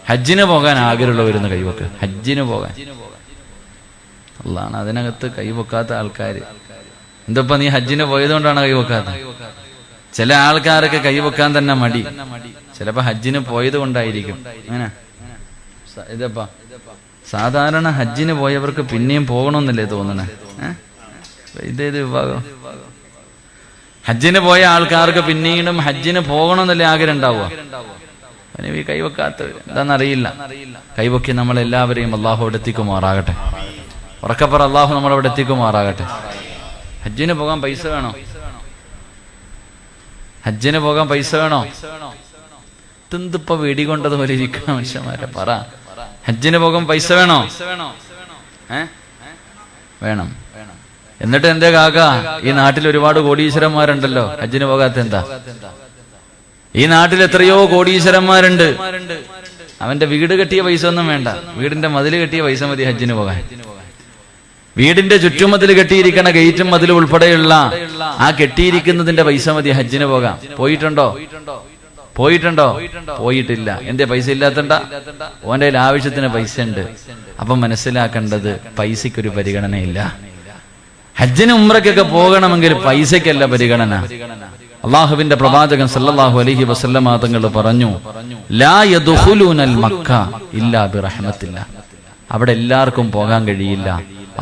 ഹജ്ജിന് പോകാൻ ആഗ്രഹമുള്ളവരെന്ന് കൈവെക്കുക. ഹജ്ജിന് പോകാൻ അള്ളാണ് അതിനകത്ത് കൈവെക്കാത്ത ആൾക്കാർ. എന്തപ്പ നീ ഹജ്ജിന് പോയതുകൊണ്ടാണ് കൈവെക്കാത്ത? ചില ആൾക്കാരൊക്കെ കൈവെക്കാൻ തന്നെ മടി. ചിലപ്പോ ഹജ്ജിന് പോയത് കൊണ്ടായിരിക്കും. അങ്ങനെ ഇതപ്പാ സാധാരണ ഹജ്ജിന് പോയവർക്ക് പിന്നെയും പോകണമെന്നല്ലേ തോന്നണേ? ഇതേത് വിഭാഗം? ഹജ്ജിന് പോയ ആൾക്കാർക്ക് പിന്നീടും ഹജ്ജിന് പോകണമെന്നല്ലേ ആഗ്രഹം ഉണ്ടാവുക. ഈ കൈവെക്കാത്തവർ എന്താണെന്നറിയില്ല. കൈവെക്കി നമ്മളെല്ലാവരെയും അള്ളാഹു അവിടെ എത്തിക്കുമാറാകട്ടെ. ഉറക്കപ്പറ അള്ളാഹു നമ്മളവിടെ എത്തിക്കുമാറാകട്ടെ. ഹജ്ജിന് പോകാൻ പൈസ വേണോ? ഹജ്ജിന് പോകാൻ പൈസ വേണോ? തിന്തിപ്പോ വെടികൊണ്ടതുപോലെ ഇരിക്കുന്ന മനുഷ്യന്മാരെ പറ. ഹജ്ജിന് പോകാൻ പൈസ വേണോ? വേണം. എന്നിട്ട് എന്തേ കാക്ക, ഈ നാട്ടിൽ ഒരുപാട് കോടീശ്വരന്മാരുണ്ടല്ലോ, ഹജ്ജിന് പോകാത്ത എന്താ? ഈ നാട്ടിൽ എത്രയോ കോടീശ്വരന്മാരുണ്ട്. അവന്റെ വീട് കെട്ടിയ പൈസ ഒന്നും വേണ്ട, വീടിന്റെ മതില് കെട്ടിയ പൈസ മതി ഹജ്ജിന് പോകാൻ. വീടിന്റെ ചുറ്റുമതിൽ കെട്ടിയിരിക്കണ ഗേറ്റും മതിൽ ഉൾപ്പെടെയുള്ള ആ കെട്ടിയിരിക്കുന്നതിന്റെ പൈസ മതി ഹജ്ജിന് പോകാം. പോയിട്ടുണ്ടോ? പോയിട്ടില്ല. എന്തേ പൈസ ഇല്ലാത്തണ്ട? ഓന്റെ ആവശ്യത്തിന് പൈസ ഉണ്ട്. അപ്പൊ മനസ്സിലാക്കേണ്ടത് പൈസക്കൊരു പരിഗണനയില്ല. ഹജ്ജിന് ഉംറയ്ക്കൊക്കെ പോകണമെങ്കിൽ പൈസക്കല്ല പരിഗണന. അള്ളാഹുവിന്റെ പ്രവാചകൻ സല്ലല്ലാഹു അലൈഹി വസല്ലമ തങ്ങൾ പറഞ്ഞു, ലാ യദ്ഖുലൂനൽ മക്ക ഇല്ലാ ബിറഹ്മത്തില്ലാ. അവിടെ എല്ലാവർക്കും പോകാൻ കഴിയില്ല,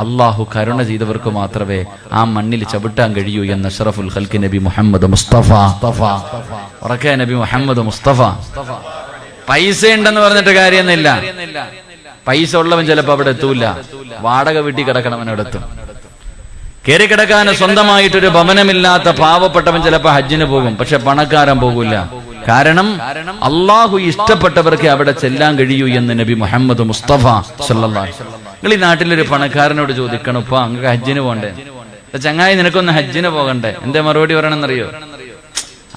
അള്ളാഹു കരുണ ചെയ്തവർക്ക് മാത്രമേ ആ മണ്ണിൽ ചവിട്ടാൻ കഴിയൂ എന്ന് അഷ്റഫുൽ ഖൽഖി നബി മുഹമ്മദ് മുസ്തഫ. ഉറക്കെ നബി മുഹമ്മദ് മുസ്തഫ. പൈസ ഉണ്ടെന്ന് പറഞ്ഞിട്ട് കാര്യമൊന്നുമില്ല. പൈസ ഉള്ളവൻ ചിലപ്പോ അവിടെ എത്തൂല. വാടക വീട്ടിൽ കിടക്കണവൻ അവിടെ എത്തും. കയറി കിടക്കാൻ സ്വന്തമായിട്ടൊരു ഭവനമില്ലാത്ത പാവപ്പെട്ടവൻ ചിലപ്പോ ഹജ്ജിന് പോകും, പക്ഷെ പണക്കാരൻ പോകൂല. കാരണം അള്ളാഹു ഇഷ്ടപ്പെട്ടവർക്ക് അവിടെ ചെല്ലാൻ കഴിയൂ എന്ന് നബി മുഹമ്മദ് മുസ്തഫ സല്ലല്ലാഹു അലൈഹി വസല്ലം. നിങ്ങൾ ഈ നാട്ടിലൊരു പണക്കാരനോട് ചോദിക്കണം, ഇപ്പൊ അങ്ങ് ഹജ്ജിന് പോകണ്ടേ? ചങ്ങായി നിനക്കൊന്ന് ഹജ്ജിന് പോകണ്ടേ? എന്തേ മറുപടി പറയണമെന്നറിയോ?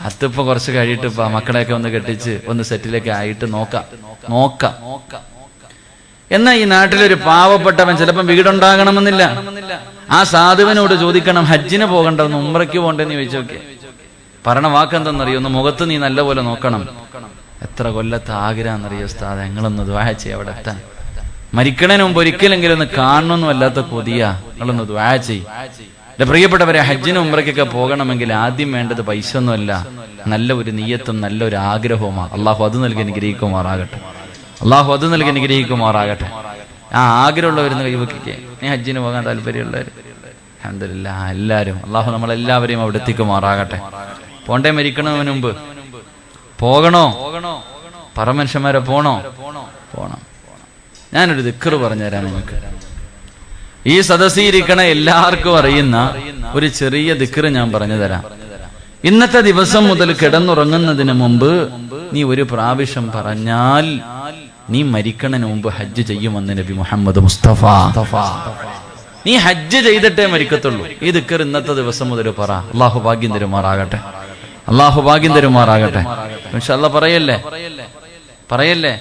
അതിപ്പോ കുറച്ച് കഴിയിട്ട് ഇപ്പൊ മക്കളെയൊക്കെ ഒന്ന് കെട്ടിച്ച് ഒന്ന് സെറ്റിലൊക്കെ ആയിട്ട് നോക്കാം. എന്നാ ഈ നാട്ടിലൊരു പാവപ്പെട്ടവൻ ചിലപ്പം വീടുണ്ടാകണമെന്നില്ല. ആ സാധുവിനോട് ചോദിക്കണം, ഹജ്ജിന് പോകണ്ടെന്ന് ഉംറയ്ക്ക് പോകണ്ടെന്ന് ചോദിച്ചു നോക്കിയേ. പറയണ വാക്കെന്തെന്നറിയോ? ഒന്ന് മുഖത്ത് നീ നല്ലപോലെ നോക്കണം. എത്ര കൊല്ലത്തെ ആഗ്രഹമെന്നറിയോ ഉസ്താദ്, നിങ്ങളൊന്ന് ദുആ ചെയ്യ് അവിടെ എത്താൻ. മരിക്കണതിന് മുമ്പ് ഒരിക്കലെങ്കിലും ഒന്ന് കാണണമെന്നും അല്ലാത്ത കൊതിയാ. നിങ്ങളൊന്ന് ദുആ ചെയ്യ്. എന്റെ പ്രിയപ്പെട്ടവരെ, ഹജ്ജിനും ഉംറയ്ക്കൊക്കെ പോകണമെങ്കിൽ ആദ്യം വേണ്ടത് പൈസ ഒന്നുമല്ല, നല്ല ഒരു നിയ്യത്തും നല്ലൊരു ആഗ്രഹവുമാണ്. അള്ളാഹു അത് നൽകി അനുഗ്രഹിക്കുമാറാകട്ടെ. ആ ആഗ്രഹമുള്ളവരുന്ന് കൈവക്കിക്കേ. നീ ഹജ്ജിന് പോകാൻ താല്പര്യമുള്ളവർ അൽഹംദുലില്ലാഹ് എല്ലാവരും, അള്ളാഹു നമ്മളെല്ലാവരെയും അവിടെ എത്തിക്കുമാറാകട്ടെ. പോണ്ടേ? മരിക്കണതിന് മുമ്പ് പോകണോ? പറ മനുഷ്യന്മാരെ, പോണം. ഞാനൊരു ദിക്ർ പറഞ്ഞുതരാം നിങ്ങൾക്ക്. ഈ സദസ്സിരിക്കണ എല്ലാവർക്കും അറിയുന്ന ഒരു ചെറിയ ദിക്ർ ഞാൻ പറഞ്ഞു തരാം. ഇന്നത്തെ ദിവസം മുതൽ കിടന്നുറങ്ങുന്നതിന് മുമ്പ് നീ ഒരു പ്രാവശ്യം പറഞ്ഞാൽ നീ മരിക്കണതിന് മുമ്പ് ഹജ്ജ് ചെയ്യുമെന്ന് നബി മുഹമ്മദ് മുസ്തഫ. നീ ഹജ്ജ് ചെയ്തിട്ടേ മരിക്കത്തുള്ളൂ. ഈ ദിക്ർ ഇന്നത്തെ ദിവസം മുതൽ പറ. അള്ളാഹു ഭാഗ്യം തരുമാറാകട്ടെ. ഇൻഷാ അല്ലാഹ് പറയല്ലേ.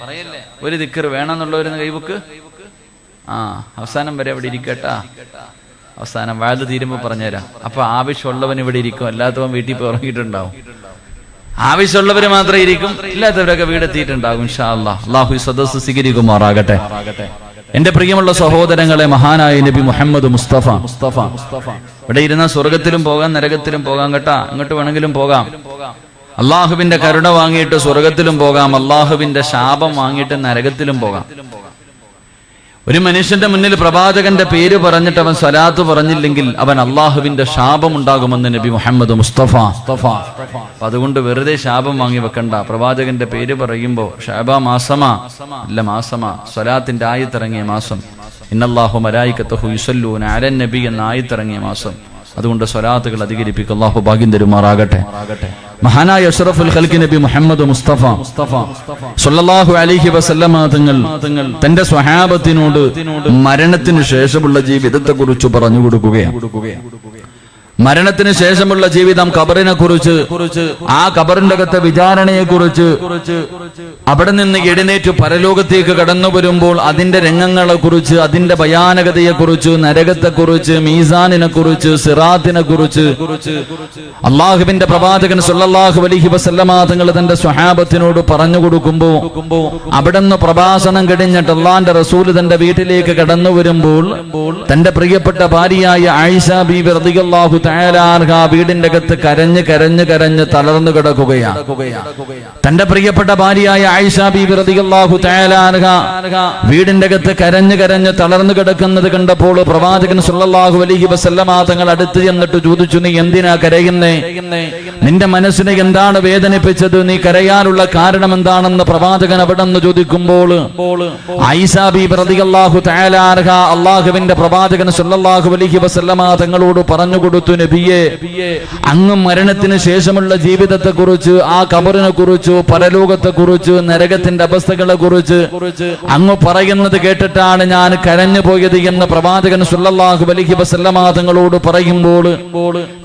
ഒരു ദിക്ർ വേണമെന്നുള്ളവരെന്ന് കൈവക്ക്. അവസാനം വരെ അവിടെ ഇരിക്കട്ടാ. അവസാനം വാഴ തീരുമ്പോ പറഞ്ഞുതരാം. അപ്പൊ ആവശ്യമുള്ളവൻ ഇവിടെ ഇരിക്കും, അല്ലാത്തവൻ വീട്ടിൽ പോയി ഉറങ്ങിയിട്ടുണ്ടാവും. ആവശ്യമുള്ളവര് മാത്രമേ ഇരിക്കും, ഇല്ലാത്തവരൊക്കെ വീടെത്തിയിട്ടുണ്ടാകും. ഇൻഷാ അല്ലാഹ്. അല്ലാഹു ഈ സദസ്സ് സ്വീകരിക്കുമാറാകട്ടെ. എന്റെ പ്രിയമുള്ള സഹോദരങ്ങളെ, മഹാനായ നബി മുഹമ്മദ് മുസ്തഫ ഇവിടെ ഇരുന്ന സ്വർഗത്തിലും പോകാം നരകത്തിലും പോകാം കേട്ടാ. അങ്ങോട്ട് വേണമെങ്കിലും പോകാം. അള്ളാഹുവിന്റെ കരുണ വാങ്ങിയിട്ട് സ്വർഗത്തിലും പോകാം, അള്ളാഹുവിന്റെ ശാപം വാങ്ങിയിട്ട് നരകത്തിലും പോകാം. ഒരു മനുഷ്യന്റെ മുന്നിൽ പ്രവാചകന്റെ പേര് പറഞ്ഞിട്ട് അവൻ സ്വലാത്ത് പറഞ്ഞില്ലെങ്കിൽ അവൻ അള്ളാഹുവിന്റെ ശാപം ഉണ്ടാകുമെന്ന് നബി മുഹമ്മദ് മുസ്തഫ. അതുകൊണ്ട് വെറുതെ ശാപം വാങ്ങി വെക്കണ്ട. പ്രവാചകന്റെ പേര് പറയുമ്പോ ഷഅബ മാസമാ അല്ല മാസമാ, സ്വലാത്തിന്റെ ആയത്തിറങ്ങിയ മാസം. ഇന്നല്ലാഹു മലായികത്തുഹു യുസല്ലൂന അലൻ നബി എന്ന ആയത്തിറങ്ങിയ മാസം. അതുകൊണ്ട് സ്വലാത്തുകൾ അധികരിപ്പിക്കുക. അല്ലാഹു ഭാഗ്യം തരുമാറാകട്ടെ. മഹാനായ അഷ്റഫുൽ ഖൽഖി നബി മുഹമ്മദ് മുസ്തഫ സ്വല്ലല്ലാഹു അലൈഹി വസല്ലമ തങ്ങൾ തന്റെ സ്വഹാബത്തിനോട് മരണത്തിന് ശേഷമുള്ള ജീവിതത്തെ കുറിച്ച് പറഞ്ഞു കൊടുക്കുകയാണ്. മരണത്തിന് ശേഷമുള്ള ജീവിതം, ഖബറിനെ കുറിച്ച്, ആ ഖബറിന്റെ അകത്തെ വിചാരണയെ കുറിച്ച്, അവിടെ നിന്ന് എഴുന്നേറ്റ് പരലോകത്തേക്ക് കടന്നു വരുമ്പോൾ അതിന്റെ രംഗങ്ങളെ കുറിച്ച്, അതിന്റെ ഭയാനകതയെ കുറിച്ച്, നരകത്തെ കുറിച്ച്, മീസാനിനെ കുറിച്ച്, സിറാത്തിനെ കുറിച്ച് അള്ളാഹുവിന്റെ പ്രവാചകൻ സല്ലല്ലാഹു അലൈഹി വസല്ലമ തങ്ങൾ തന്റെ സ്വഹാബത്തിനോട് പറഞ്ഞു കൊടുക്കുമ്പോ, അവിടുന്ന് പ്രഭാഷണം കഴിഞ്ഞിട്ട് അള്ളാന്റെ റസൂൽ തന്റെ വീട്ടിലേക്ക് കടന്നു വരുമ്പോൾ തന്റെ പ്രിയപ്പെട്ട ഭാര്യയായ ആയിഷ ബീവി റളിയല്ലാഹു തആല അൻഹ വീടിന്റെ അകത്ത് കരഞ്ഞ് കരഞ്ഞ് കരഞ്ഞ് തളർന്നു കിടക്കുകയാണ്. തന്റെ പ്രിയപ്പെട്ട ഭാര്യയായ ആയിഷ ബീവി റളിയല്ലാഹു തആല അൻഹ വീടിന്റെ അകത്ത് കരഞ്ഞ് കരഞ്ഞ് തളർന്നു കിടക്കുന്നത് കണ്ടപ്പോൾ പ്രവാചകൻ സല്ലല്ലാഹു അലൈഹി വസല്ലമ തങ്ങൾ അടുത്ത് ചെന്നിട്ട് ചോദിച്ചു, നീ എന്തിനാ കരയുന്നേ? നിന്റെ മനസ്സിനെ എന്താണ് വേദനിപ്പിച്ചത്? നീ കരയാനുള്ള കാരണം എന്താണെന്ന് പ്രവാചകൻ അവിടെ നിന്ന് ചോദിക്കുമ്പോൾ ആയിഷ ബീബി റളിയല്ലാഹു തആല അൻഹ അല്ലാഹുവിന്റെ പ്രവാചകൻ സല്ലല്ലാഹു അലൈഹി വസല്ലമ തങ്ങളോട് പറഞ്ഞു കൊടുത്തു, നബിയേ, അങ്ങ് മരണത്തിന് ശേഷമുള്ള ജീവിതത്തെ കുറിച്ച്, ആ ഖബറിനെ കുറിച്ച്, പരലോകത്തെ കുറിച്ച്, നരകത്തിന്റെ അവസ്ഥകളെ കുറിച്ച് അങ്ങ് പറയുന്നത് കേട്ടിട്ടാണ് ഞാൻ കരഞ്ഞു പോയത് എന്ന് പ്രവാചകൻ സല്ലല്ലാഹു അലൈഹി വസല്ലമ തങ്ങളോട് പറയുമ്പോൾ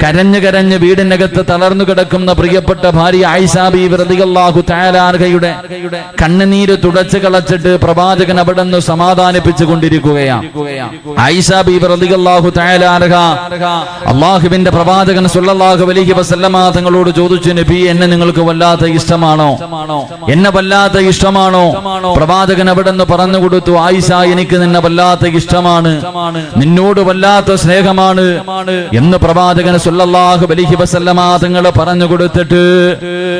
കരഞ്ഞു കരഞ്ഞ് വീടിനകത്ത് തളർന്നു കിടക്കുന്ന പ്രിയപ്പെട്ട ഭാര്യ ആയിഷ ബീബി റളിയല്ലാഹു തആല അൻഹയുടെ കണ്ണുനീര് തുടച്ചു കളച്ചിട്ട് പ്രവാചകൻ അവിടെ നിന്ന് സമാധാനിപ്പിച്ചു കൊണ്ടിരിക്കുകയാണ്. ആയിഷ ബീബി റളിയല്ലാഹു തആല അൻഹ അല്ലാഹുവിന്റെ പ്രവാചകൻ സല്ലല്ലാഹു അലൈഹി വസല്ലമ തങ്ങളോട് ചോദിച്ചു, നബി, എന്നെ നിങ്ങൾക്ക് വല്ലാത്ത ഇഷ്ടമാണോ? എന്നെ വല്ലാത്ത ഇഷ്ടമാണോ? പ്രവാചകൻ അവിടെ നിന്ന് പറഞ്ഞു കൊടുത്തു, ആയിഷ, എനിക്ക് നിന്നെ വല്ലാത്ത ഇഷ്ടമാണ്, നിന്നോട് വല്ലാത്ത സ്നേഹമാണ് എന്ന് പ്രവാചകൻ സല്ലല്ലാഹു അലൈഹി വസല്ലമ തങ്ങൾ പറഞ്ഞു കൊടുത്തിട്ട്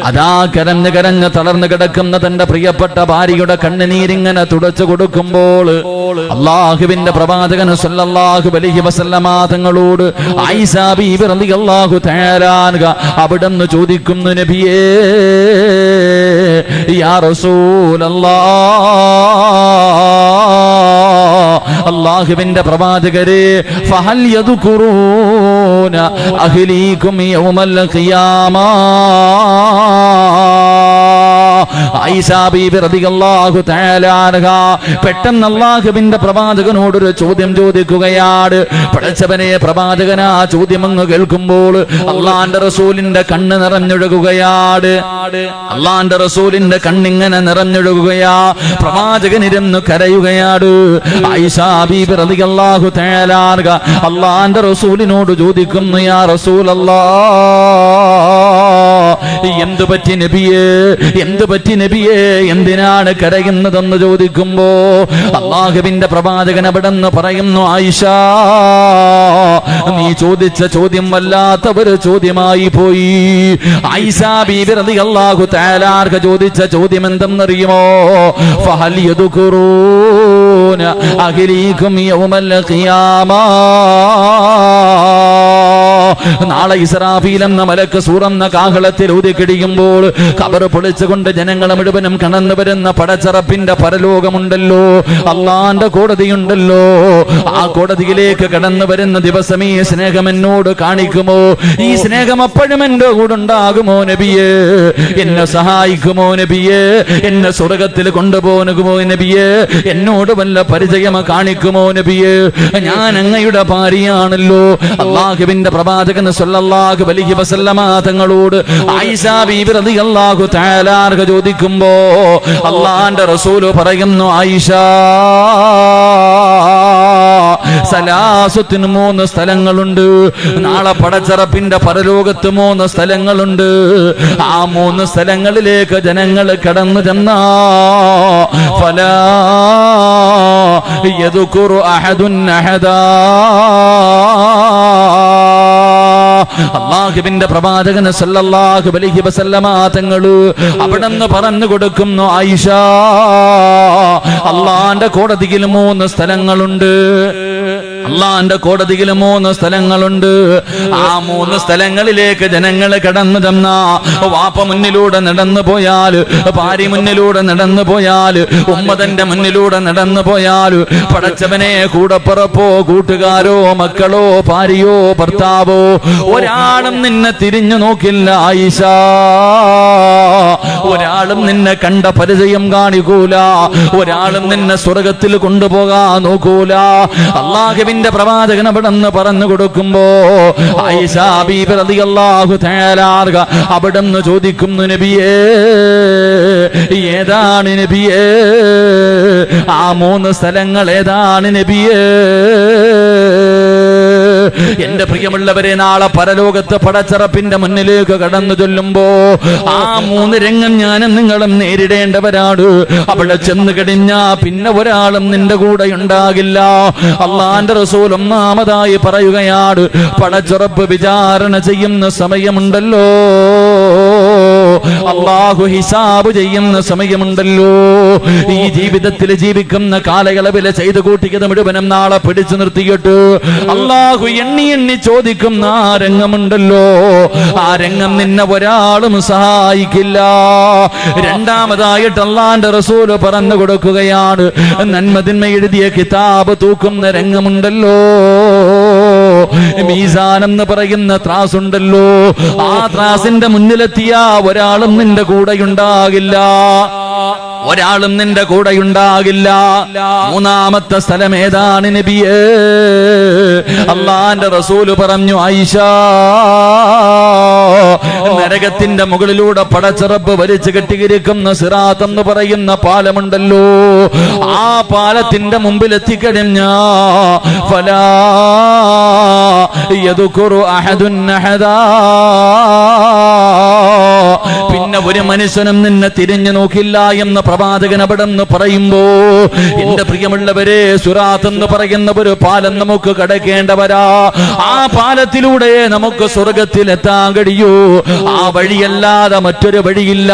അതാ കരഞ്ഞ് കരഞ്ഞ് തളർന്നു കിടക്കുന്ന തന്റെ പ്രിയപ്പെട്ട ഭാര്യയുടെ കണ്ണുനീരിങ്ങനെ തുടച്ചു കൊടുക്കുമ്പോൾ അല്ലാഹുവിന്റെ പ്രവാചകൻ സല്ലല്ലാഹു അലൈഹി വസല്ലമ തങ്ങളോട് ആയിഷ ബീബി റളിയല്ലാഹു തആല അൻഹ അവിടുന്ന് ചോദിക്കുന്നു, നബിയേ, യാ റസൂലല്ലാഹ്, അല്ലാഹുവിന്റെ പ്രവാചകരെ, ഫഹൽ യദ്കുറൂന അഹ്ലീകും യൗമൽ ഖിയാമ. ആയിഷ ബീബി റളിയല്ലാഹു തആല അൻഹ പെട്ടെന്ന് അല്ലാഹുവിന്റെ പ്രവാചകനോടൊരു ചോദ്യം ചോദിക്കുകയാണ്. പടച്ചവനെ, പ്രവാചകൻ ആ ചോദ്യം അങ്ങ് കേൾക്കുമ്പോൾ അള്ളാന്റെ റസൂലിന്റെ കണ്ണ് നിറഞ്ഞൊഴുകുകയാണ്. അള്ളാന്റെ റസൂലിന്റെ കണ്ണിങ്ങനെ നിറഞ്ഞൊഴുകുകയാ. പ്രവാചകൻ ഇരുന്ന് കരയുകയാണ്. ആയിഷ ബീബി റളിയല്ലാഹു തആല അൻഹ അള്ളാന്റെ റസൂലിനോട് ചോദിക്കുന്നു, യാ റസൂലല്ലാഹ്, എന്തു പറ്റി നബിയേ, എന്തു പറ്റി നബിയേ, എന്തിനാണ് കരയുന്നതെന്ന് ചോദിക്കുമ്പോ അല്ലാഹുവിന്റെ പ്രവാചകൻ അവിടെ നിന്ന് പറയുന്നു, ആയിഷ, നീ ചോദിച്ച ചോദ്യം വല്ലാത്ത ഒരു ചോദ്യമായി പോയി. ആയിഷ ബീബി റളിയല്ലാഹു തആല അൻഹ ചോദിച്ച ചോദ്യം എന്തെന്നറിയുമോ? ഫഹൽ യദ്കുറൂന അഹ്ലീകും യൗമൽ ഖിയാമ. നാളെ ഇസ്രാഫീൽ എന്ന മലക്ക് സൂറന്ന കാഹളത്തിൽ ഊതിക്കിടിയുമ്പോൾ ഖബർ പൊളിച്ചുകൊണ്ട് ജനങ്ങളെ മുഴുവനും കടന്നു വരുന്ന പടച്ചറപ്പിന്റെ പരലോകമുണ്ടല്ലോ, അള്ളാന്റെ കോടതിയുണ്ടല്ലോ. ആ കോടതിയിലേക്ക് കടന്നു വരുന്ന ദിവസം ഈ സ്നേഹം എന്നോട് കാണിക്കുമോ? ഈ സ്നേഹം അപ്പോഴും എന്റെ കൂടെ ഉണ്ടാകുമോ നബിയേ? എന്നെ സഹായിക്കുമോ നബിയേ? എന്നെ സ്വർഗത്തിൽ കൊണ്ടുപോകുമോ നബിയേ? എന്നോട് വല്ല പരിചയം കാണിക്കുമോ നബിയേ? ഞാൻ അങ്ങയുടെ ഭാര്യയാണല്ലോ. അല്ലാഹുവിന്റെ പ്രവാചകൻ സല്ലല്ലാഹു അലൈഹി വസല്ലമ തങ്ങളോട് ആയിഷ ബീബി റളിയല്ലാഹു തആല അൻഹ ചോദിക്കുമ്പോ അല്ലാഹുവിന്റെ റസൂൽ പറയുന്നു, ആയിഷ, സലാസത്തിന് 3 സ്ഥലങ്ങളുണ്ട്. നാളെ പടച്ചറപ്പിന്റെ പരലോകത്ത് 3 സ്ഥലങ്ങളുണ്ട്. ആ 3 സ്ഥലങ്ങളിലേക്ക് ജനങ്ങൾ കടന്നു ചെന്നാ ഫലാ യദ്കുറു അഹദുൻ അഹദാ. അല്ലാഹുവിന്റെ പ്രവാചകൻ സല്ലല്ലാഹു അലൈഹി വസല്ലമ തങ്ങൾ അവിടെന്ന് പറഞ്ഞു കൊടുക്കുന്നു, ആയിഷ, അല്ലാഹുവിന്റെ കോടതിയിൽ 3 സ്ഥലങ്ങളുണ്ട്. അല്ലാഹുവിന്റെ കോടതിയിൽ 3 സ്ഥലങ്ങളുണ്ട്. ആ 3 സ്ഥലങ്ങളിലേക്ക് ജനങ്ങൾ കടന്നു ചെന്നാ വാപ്പ മുന്നിലൂടെ നടന്നു പോയാൽ, ഭാര്യ മുന്നിലൂടെ നടന്നു പോയാൽ, ഉമ്മതന്റെ മുന്നിലൂടെ നടന്നു പോയാൽ, പടച്ചവനെ, കൂടപ്പുറപ്പോ കൂട്ടുകാരോ മക്കളോ ഭാര്യയോ ഭർത്താവോ ഒരാളും നിന്നെ തിരിഞ്ഞു നോക്കില്ല ആയിഷ. ഒരാളും നിന്നെ കണ്ട പരിചയം കാണിക്കൂല. ഒരാളും നിന്നെ സ്വർഗത്തിൽ കൊണ്ടുപോകാൻ നോക്കൂല. അല്ലാഹുവിന്റെ അള്ളാഹുവിന്റെ പ്രവാചകൻ അവിടെ നിന്ന് പറഞ്ഞു കൊടുക്കുമ്പോ ആയിഷ ബീബി റളിയല്ലാഹു തആല അവിടെ നിന്ന് ചോദിക്കുന്നു, നബിയേ ഏതാണ് നബിയേ, ആ 3 സ്ഥലങ്ങൾ ഏതാണ് നബിയേ? എന്റെ പ്രിയമുള്ളവരെ, നാളെ പരലോകത്ത് പടച്ചറപ്പിന്റെ മുന്നിലേക്ക് കടന്നു ചൊല്ലുമ്പോ ആ 3 രംഗം ഞാനും നിങ്ങളും നേരിടേണ്ടവരാണ്. അവിടെ ചെന്ന് കഴിഞ്ഞാ പിന്നെ ഒരാളും നിന്റെ കൂടെ ഉണ്ടാകില്ല. അള്ളാന്റെ റസൂൽ ഒന്നാമതായി പറയുകയാണ്, പടച്ചുറപ്പ് വിചാരണ ചെയ്യുന്ന സമയമുണ്ടല്ലോ, അള്ളാഹു ഹിസാബ് ചെയ്യുന്ന സമയമുണ്ടല്ലോ. ഈ ജീവിതത്തിൽ ജീവിക്കുന്ന കാലയളവില് ചെയ്തു കൂട്ടിയത് മുഴുവനും നാളെ പിടിച്ചു നിർത്തിയിട്ട് അള്ളാഹു എണ്ണി എണ്ണി ചോദിക്കുന്ന ആ രംഗമുണ്ടല്ലോ, ആ രംഗം നിന്നെ ഒരാളും സഹായിക്കില്ല. രണ്ടാമതായിട്ട് അള്ളാന്റെ റസൂല് പറഞ്ഞു കൊടുക്കുകയാണ്, നന്മതിന്മ എഴുതിയ കിതാബ് തൂക്കുന്ന രംഗമുണ്ടല്ലോ, മീസാൻ എന്ന് പറയുന്ന ത്രാസുണ്ടല്ലോ, ആ ത്രാസിന്റെ മുന്നിലെത്തിയ ഒരാളും നിന്റെ കൂടെ ഉണ്ടാകില്ല, ഒരാളും നിന്റെ കൂടെ ഉണ്ടാകില്ല. മൂന്നാമത്തെ സ്ഥലം ഏതാണ് നബിയേ? അള്ളാന്റെ റസൂല് പറഞ്ഞു, ആയിഷ നരകത്തിന്റെ മുകളിലൂടെ പടച്ചിറപ്പ് വലിച്ചു കെട്ടിയിരിക്കുന്ന സിറാത്ത് എന്ന് പറയുന്ന പാലമുണ്ടല്ലോ, ആ പാലത്തിന്റെ മുമ്പിൽ എത്തിക്കഴിഞ്ഞാ ഫലാ യദ്കുറു അഹദുൻ അഹദാ, പിന്നെ ഒരു മനുഷ്യനും നിന്നെ തിരിഞ്ഞു നോക്കില്ല എന്ന് പ്രവാചകൻ അവിടെ നിന്ന് പറയുമ്പോ, എന്റെ പ്രിയമുള്ളവരെ, സിറാത്ത് എന്ന് പറയുന്ന ഒരു പാലം നമുക്ക് കടക്കേണ്ടവരാ. ആ പാലത്തിലൂടെ നമുക്ക് സ്വർഗത്തിൽ എത്താൻ കഴിയൂ. ആ വഴിയല്ലാതെ മറ്റൊരു വഴിയില്ല.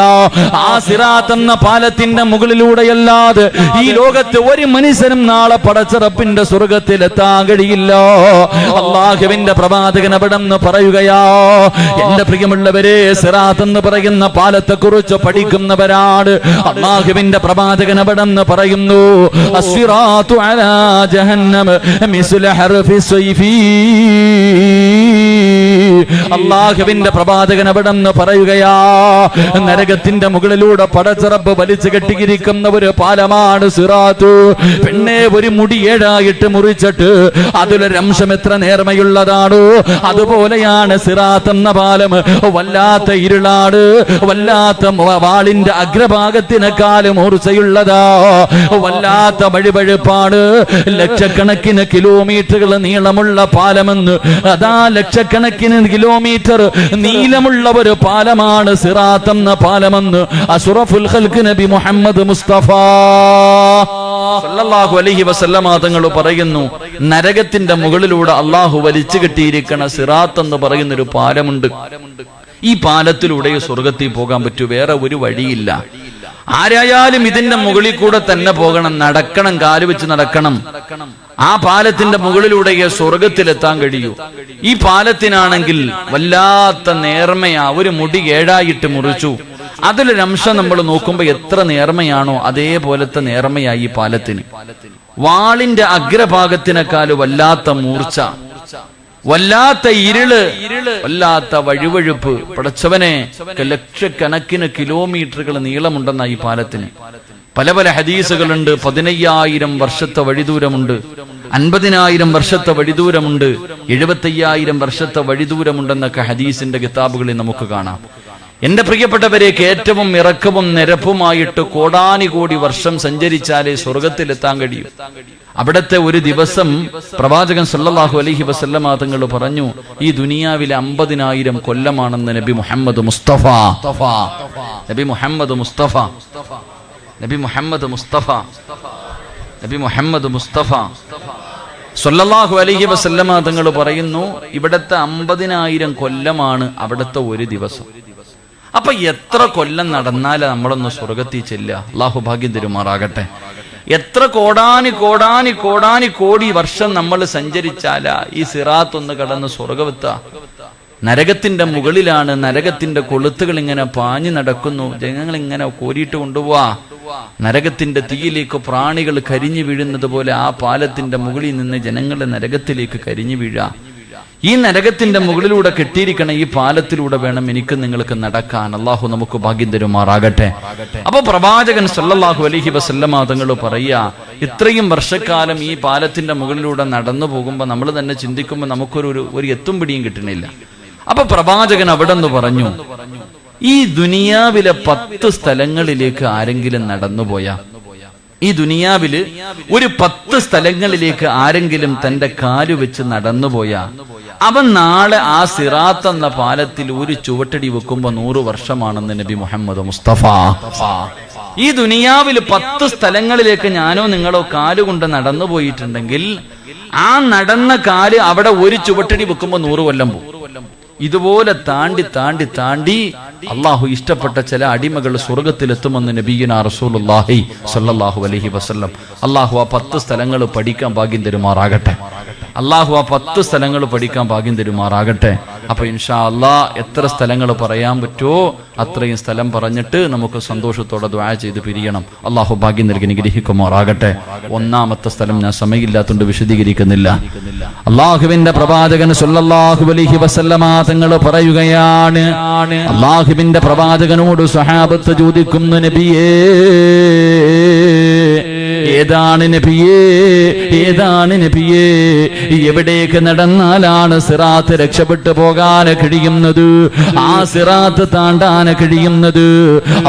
ആ സിറാത്ത് എന്ന പാലത്തിന്റെ മുകളിലൂടെയല്ലാതെ ഈ ലോകത്ത് ഒരു മനുഷ്യനും നാളെ പടച്ചിറപ്പിന്റെ സ്വർഗത്തിൽ എത്താൻ കഴിയില്ല. അള്ളാഹുവിന്റെ പ്രവാചകൻ അവിടെ നിന്ന് പറയുകയാ, എന്റെ പ്രിയമുള്ളവരെ, സിറാത്ത് എന്ന് പറയുന്ന പാലത്തെ കുറിച്ച് പഠിക്കുന്നവരാണ്. അള്ളാഹുവിന്റെ പ്രവാചകൻ അവിടെ നിന്ന് പറയുന്നു, അസ്സിറാത്തു അലാ ജഹന്നമ മിസ്ല ഹർഫി സൈഫി. അള്ളാഹുവിന്റെ പ്രവാചകൻ അവിടെ നിന്ന് പറയുകയാ, നരകത്തിന്റെ മുകളിലൂടെ പടച്ചിറപ്പ് വലിച്ചു കെട്ടിയിരിക്കുന്ന ഒരു പാലമാണ് സിറാത്ത്. പിന്നെ ഒരു മുടി 7ആയിട്ട് മുറിച്ചിട്ട് അതിലൊരംശം എത്ര നേർമയുള്ളതാണോ അതുപോലെയാണ് സിറാത്ത് എന്ന പാലം. വല്ലാത്ത ഇരുളാണ്, വല്ലാത്ത വാളിന്റെ അഗ്രഭാഗത്തിനേക്കാളും മൂർച്ചയുള്ളതാ, വല്ലാത്ത വഴിവഴുപ്പാണ്. ലക്ഷക്കണക്കിന് കിലോമീറ്ററുകൾ നീളമുള്ള പാലമെന്ന്, അതാ ലക്ഷക്കണക്കിന് കിലോമീറ്റർ നീളമുള്ള ഒരു പാലമാണ് സിറാത്ത് എന്ന പാലമെന്ന് അഷ്റഫുൽ ഖൽഖ് നബി മുഹമ്മദ് മുസ്തഫ സല്ലല്ലാഹു അലൈഹി വസല്ലമ തങ്ങൾ പറയുന്നു, നരകത്തിന്റെ മുകളിലൂടെ അള്ളാഹു വലിച്ചു കെട്ടിയിരിക്കുന്ന സിറാത്ത് എന്ന് പറയുന്ന ഒരു പാലമുണ്ട്. ഈ പാലത്തിലൂടെ സ്വർഗത്തിൽ പോകാൻ പറ്റൂ, വേറെ ഒരു വഴിയില്ല. ആരായാലും ഇതിന്റെ മുകളിൽ കൂടെ തന്നെ പോകണം, നടക്കണം, കാലുവെച്ച് നടക്കണം. ആ പാലത്തിന്റെ മുകളിലൂടെ സ്വർഗത്തിലെത്താൻ കഴിയൂ. ഈ പാലത്തിനാണെങ്കിൽ വല്ലാത്ത നേർമയാ, ഒരു മുടി 7ആയിട്ട് മുറിച്ചു. അതിലൊരംശം നമ്മൾ നോക്കുമ്പോ എത്ര നേർമയാണോ അതേപോലത്തെ നേർമയായി ഈ പാലത്തിന്. വാളിന്റെ അഗ്രഭാഗത്തിനേക്കാൾ വല്ലാത്ത മൂർച്ച, വല്ലാത്ത ഇരുള്, വല്ലാത്ത വഴുവഴുപ്പ്. പടച്ചവനെ, ലക്ഷക്കണക്കിന് കിലോമീറ്ററുകൾ നീളമുണ്ടെന്ന ഈ പാലത്തിന്. പല പല ഹദീസുകളുണ്ട്. 15,000 വർഷത്തെ വഴിദൂരമുണ്ട്, 50,000 വർഷത്തെ വഴിദൂരമുണ്ട്, 75,000 വർഷത്തെ വഴിദൂരമുണ്ടെന്നൊക്കെ ഹദീസിന്റെ കിതാബുകളിൽ നമുക്ക് കാണാം. എന്റെ പ്രിയപ്പെട്ടവരെ, ഏറ്റവും ഇറക്കവും നിരപ്പുമായിട്ട് കോടാനുകോടി വർഷം സഞ്ചരിച്ചാലേ സ്വർഗത്തിലെത്താൻ കഴിയും. അവിടത്തെ ഒരു ദിവസം പ്രവാചകൻ സല്ലല്ലാഹു അലൈഹി വസല്ലമ തങ്ങൾ പറഞ്ഞു, ഈ ദുനിയാവിലെ 50,000 കൊല്ലമാണെന്ന് നബി മുഹമ്മദ് മുസ്തഫ. നബി മുഹമ്മദ് മുസ്തഫ നബി മുഹമ്മദ് മുസ്തഫ നബി മുഹമ്മദ് മുസ്തഫ സല്ലല്ലാഹു അലൈഹി വസല്ലമ തങ്ങൾ പറയുന്നു, ഇവിടത്തെ 50,000 കൊല്ലമാണ് അവിടത്തെ ഒരു ദിവസം. അപ്പൊ എത്ര കൊല്ലം നടന്നാലേ നമ്മളൊന്ന് സ്വർഗത്തിൽ ചെല്ലുക? അള്ളാഹു ഭാഗ്യം തരുമാറാകട്ടെ. എത്ര കോടാനി വർഷം നമ്മൾ സഞ്ചരിച്ചാലാ ഈ സിറാത്ത് ഒന്ന് കടന്ന് സ്വർഗമെത്താ? നരകത്തിന്റെ മുകളിലാണ്, നരകത്തിന്റെ കൊളുത്തുകൾ ഇങ്ങനെ പാഞ്ഞു നടക്കുന്നു, ജനങ്ങൾ ഇങ്ങനെ കോരിയിട്ട് കൊണ്ടുപോവാ. നരകത്തിന്റെ തീയിലേക്ക് പ്രാണികൾ കരിഞ്ഞു വീഴുന്നത് പോലെ ആ പാലത്തിന്റെ മുകളിൽ നിന്ന് ജനങ്ങളെ നരകത്തിലേക്ക് കരിഞ്ഞു വീഴാ. ഈ നരകത്തിന്റെ മുകളിലൂടെ കെട്ടിയിരിക്കണ ഈ പാലത്തിലൂടെ വേണം എനിക്ക് നിങ്ങൾക്ക് നടക്കാൻ. അള്ളാഹു നമുക്ക് ഭാഗ്യം തരുമാറാകട്ടെ. അപ്പൊ പ്രവാചകൻ സല്ലല്ലാഹു അലൈഹി വസല്ലമ തങ്ങൾ പറയാ, ഇത്രയും വർഷക്കാലം ഈ പാലത്തിന്റെ മുകളിലൂടെ നടന്നു പോകുമ്പോൾ നമ്മൾ തന്നെ ചിന്തിക്കുമ്പോൾ നമുക്കൊരു എത്തും പിടിയും കിട്ടണില്ല. അപ്പൊ പ്രവാചകൻ അവിടെ നിന്ന് പറഞ്ഞു, ഈ ദുനിയാവിലെ 10 സ്ഥലങ്ങളിലേക്ക് ആരെങ്കിലും നടന്നുപോയാ, ഈ ദുനിയാവില് ഒരു 10 സ്ഥലങ്ങളിലേക്ക് ആരെങ്കിലും തന്റെ കാല് വെച്ച് നടന്നുപോയാ, അവൻ നാളെ ആ സിറാത്ത് എന്ന പാലത്തിൽ ഒരു ചുവട്ടടി വെക്കുമ്പോ 100 വർഷമാണെന്ന് നബി മുഹമ്മദ് മുസ്തഫ. ഈ ദുനിയാവിൽ 10 സ്ഥലങ്ങളിലേക്ക് ഞാനോ നിങ്ങളോ കാലുകൊണ്ട് നടന്നു പോയിട്ടുണ്ടെങ്കിൽ ആ നടന്ന കാല് അവിടെ ഒരു ചുവട്ടടി വെക്കുമ്പോ 100 കൊല്ലം പോകും. ഇതുപോലെ താണ്ടി താണ്ടി താണ്ടി അള്ളാഹു ഇഷ്ടപ്പെട്ട ചില അടിമകൾ സ്വർഗത്തിലെത്തുമെന്ന് നബിയുനാ റസൂലുള്ളാഹി സ്വല്ലല്ലാഹു അലൈഹി വസല്ലം. അള്ളാഹു ആ 10 സ്ഥലങ്ങൾ പഠിക്കാൻ ഭാഗ്യം തരുമാറാകട്ടെ. അള്ളാഹു ആ 10 സ്ഥലങ്ങൾ പഠിക്കാൻ ഭാഗ്യം തരുമാറാകട്ടെ. അപ്പൊ ഇൻഷാ അള്ളാഹ് എത്ര സ്ഥലങ്ങൾ പറയാൻ പറ്റുമോ അത്രയും സ്ഥലം പറഞ്ഞിട്ട് നമുക്ക് സന്തോഷത്തോടെ ദുആ ചെയ്ത് പിരിയണം. അള്ളാഹു ഭാഗ്യം നൽകി അനുഗ്രഹിക്കുമാറാകട്ടെ. ഒന്നാമത്തെ സ്ഥലം ഞാൻ സമയമില്ലാത്തതുകൊണ്ട് വിശദീകരിക്കുന്നില്ല. അള്ളാഹുവിന്റെ പ്രവാചകൻ സ്വല്ലല്ലാഹു അലൈഹി വസല്ലമ തങ്ങൾ പറയുകയാണ്, അള്ളാഹുവിന്റെ പ്രവാചകനോട് സ്വഹാബത്ത് ചോദിക്കുന്നു, നബിയേ ഏതാണ് നബിയേ, ഏതാണ് നബിയേ, എവിടേക്ക് നടന്നാലാണ് സിറാത്ത് രക്ഷപ്പെട്ടു പോകാൻ കഴിയുന്നത്, ആ സിറാത്ത് താണ്ടാൻ കഴിയുന്നത്?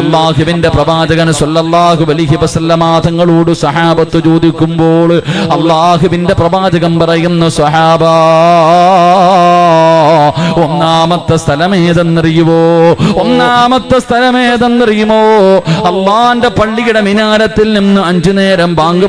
അള്ളാഹുവിന്റെ പ്രവാചകൻ സ്വല്ലല്ലാഹു അലൈഹി വസല്ലമ തങ്ങളോട് സ്വഹാബത്ത് ചോദിക്കുമ്പോൾ അള്ളാഹുവിന്റെ പ്രവാചകൻ പറയുന്നു, സ്വഹാബാ, ഒന്നാമത്തെ സ്ഥലമേതെന്നറിയുമോ? ഒന്നാമത്തെ സ്ഥലമേതെന്നറിയുമോ? അള്ളാന്റെ പള്ളിയുടെ മിനാരത്തിൽ നിന്ന് 5 നേരം ബാങ്ക്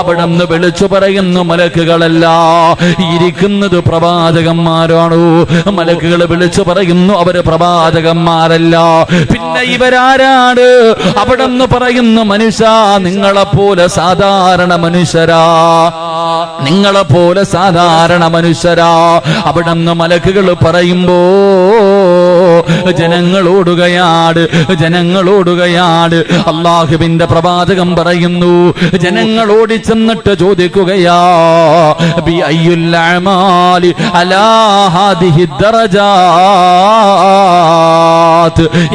അവിടെന്ന് വിളിച്ചു പറയുന്നു മലക്കുകളല്ല, ഇരിക്കുന്നത് പ്രവാചകന്മാരാണോ? മലക്കുകൾ വിളിച്ചു പറയുന്നു അവര് പ്രവാചകന്മാരല്ല. പിന്നെ ഇവരാരാണ്? അവിടെന്ന് പറയുന്നു മനുഷ്യ, നിങ്ങളെപ്പോലെ സാധാരണ മനുഷ്യരാ, നിങ്ങളെപ്പോലെ സാധാരണ മനുഷ്യരാ. അവിടെന്ന് മലക്കുകൾ പറയുമ്പോ ജനങ്ങളോടുകയാണ്, ജനങ്ങളോടുകയാണ്. അല്ലാഹുവിന്റെ പ്രവാചകൻ പറയുന്നു, ജനങ്ങൾ ഓടിച്ചെന്നിട്ട് ചോദിക്കുകയാ, ബി അയ്യുൽ അഅമാലി അലാ ഹാദിഹി ദറജാത്ത്,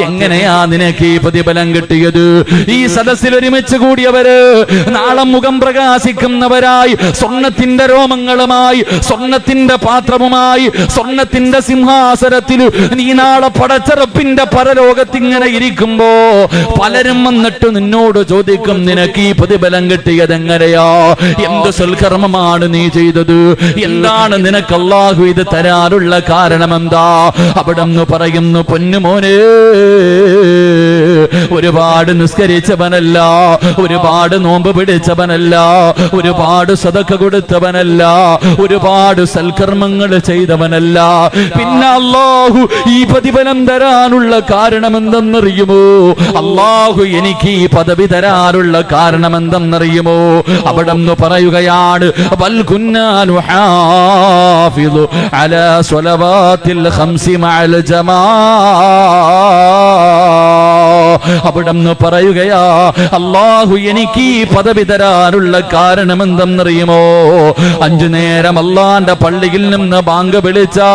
എങ്ങനെയാ നിനക്ക് ഈ പ്രതിഫലം കിട്ടിയത്? ഈ സദസ്സിൽ ഒരുമിച്ച് കൂടിയവര് നാളെ മുഖം പ്രകാശിക്കുന്നവരായി, സ്വർണത്തിന്റെ രോമങ്ങളുമായി, സ്വർണത്തിന്റെ പാത്രവുമായി, സ്വർണത്തിന്റെ സിംഹാസനത്തിൽ നീ നാളെ പടച്ചറപ്പിന്റെ പരലോകത്തിങ്ങനെ ഇരിക്കുമ്പോ പലരും വന്നിട്ട് നിന്നോട് ചോദിക്കും, നിനക്ക് ഈ പ്രതിഫലം കിട്ടിയത് എങ്ങനെയാ? എന്ത് സൽക്കർമ്മമാണ് നീ ചെയ്തത്? എന്താണ് നിനക്ക് അല്ലാഹു ഇത് തരാനുള്ള കാരണം എന്താ? അവിടെ നിന്ന് പറയുന്നു, പൊന്നുമോനെ, ഒരുപാട് നിസ്കരിച്ചവനല്ല, ഒരുപാട് നോമ്പ് പിടിച്ചവനല്ല, ഒരുപാട് സദഖ കൊടുത്തവനല്ല, ഒരുപാട് സൽക്കർമ്മങ്ങൾ ചെയ്തവനല്ല. പിന്നെ അല്ലാഹു ഈ പ്രതിഫലം തരാനുള്ള കാരണം എന്തെന്നറിയുമോ? അല്ലാഹു എനിക്ക് ഈ പദവി തരാനുള്ള കാരണം എന്തെന്നറിയുമോ? അവിടെ നിന്ന് പറയുകയാണ്, ബൽ കുന്നാ നുഹാഫിദു അലാ സ്വലവാത്തിൽ ഖംസി മഅൽ ജമാഅ. അവിടെ നിന്ന് പറയുകയാ, അല്ലാഹു എനിക്ക് ഈ പദവി തരാനുള്ള കാരണം എന്തെന്നറിയുമോ? 5 നേരം അല്ലാഹുവിന്റെ പള്ളിയിൽ നിന്ന് ബാങ്ക് വിളിച്ചാ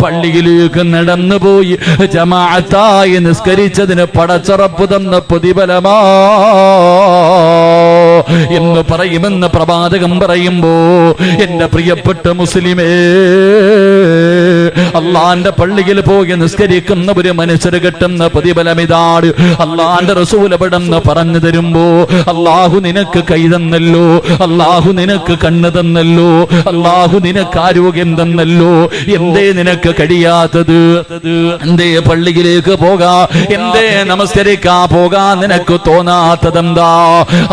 പള്ളിയിലേക്ക് നടന്നു പോയി ജമാഅത്തായി നിസ്കരിച്ചതിന് പടച്ചറപ്പ് തന്ന പ്രതിഫലമാ എന്ന് പറയുമെന്ന് പ്രവാചകൻ പറയുമ്പോ, എന്റെ പ്രിയപ്പെട്ട മുസ്ലിമേ, അള്ളാന്റെ പള്ളിയിൽ പോയി നിസ്കരിക്കുന്ന ഒരു മനുഷ്യർ കിട്ടുന്ന പ്രതിഫലം ഇതാണ്. അള്ളാന്റെ റസൂൽ എവിടെന്ന് പറഞ്ഞു തരുമ്പോ, അള്ളാഹു നിനക്ക് കൈ തന്നല്ലോ, അള്ളാഹു നിനക്ക് കണ്ണ് തന്നല്ലോ, അള്ളാഹു നിനക്ക് ആരോഗ്യം തന്നല്ലോ, എന്തേ നിനക്ക് കഴിയാത്തത്? എന്തേ പള്ളിയിലേക്ക് പോകാ, എന്തേ നമസ്കരിക്കാ പോകാ നിനക്ക് തോന്നാത്തതെന്താ?